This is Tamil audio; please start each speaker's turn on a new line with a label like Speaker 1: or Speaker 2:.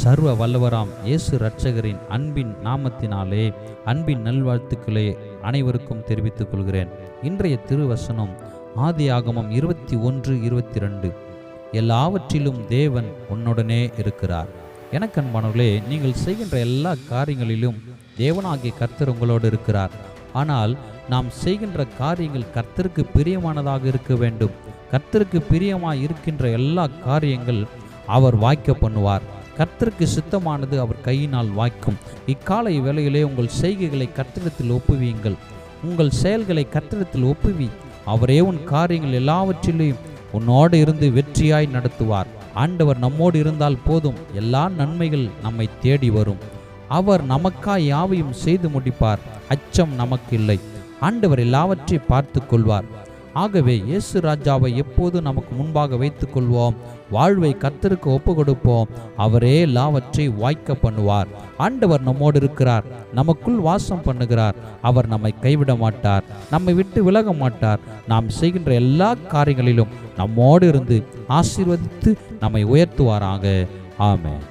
Speaker 1: சர்வ வல்லவராம் இயேசு இரட்சகரின் அன்பின் நாமத்தினாலே அன்பின் நல்வாழ்த்துக்களை அனைவருக்கும் தெரிவித்துக் கொள்கிறேன். இன்றைய திருவசனம் ஆதியாகமம் 21:22. எல்லாவற்றிலும் தேவன் உன்னுடனே இருக்கிறார். எனக்கு அன்பானவர்களே, நீங்கள் செய்கின்ற எல்லா காரியங்களிலும் தேவனாகிய கர்த்தர் உங்களோடு இருக்கிறார். ஆனால் நாம் செய்கின்ற காரியங்கள் கர்த்தருக்கு பிரியமானதாக இருக்க வேண்டும். கர்த்தருக்கு பிரியமாய் இருக்கின்ற எல்லா காரியங்கள் அவர் வாய்க்க பண்ணுவார். கர்த்தருக்கு சித்தமானது அவர் கையினால் வாய்க்கும். இக்காலை வேளையிலே உங்கள் செய்கைகளை கர்த்தரிடத்தில் ஒப்புவியுங்கள். உங்கள் செயல்களை கர்த்தரிடத்தில் ஒப்புவி. அவரே உன் காரியங்கள் எல்லாவற்றிலையும் உன்னோடு இருந்து வெற்றியாய் நடத்துவார். ஆண்டவர் நம்மோடு இருந்தால் போதும், எல்லா நன்மைகள் நம்மை தேடி வரும். அவர் நமக்காய் யாவையும் செய்து முடிப்பார். அச்சம் நமக்கு இல்லை. ஆண்டவர் எல்லாவற்றையும் பார்த்து கொள்வார். ஆகவே இயேசு ராஜாவை எப்போது நமக்கு முன்பாக வைத்துக் கொள்வோம். வாழ்வை கர்த்தருக்கு ஒப்பு கொடுப்போம். அவரே எல்லாவற்றையும் வாய்க்க பண்ணுவார். ஆண்டவர் நம்மோடு இருக்கிறார், நமக்குள் வாசம் பண்ணுகிறார். அவர் நம்மை கைவிட மாட்டார், நம்மை விட்டு விலக மாட்டார். நாம் செய்கின்ற எல்லா காரியங்களிலும் நம்மோடு இருந்து ஆசீர்வதித்து நம்மை உயர்த்துவாராக. ஆமென்.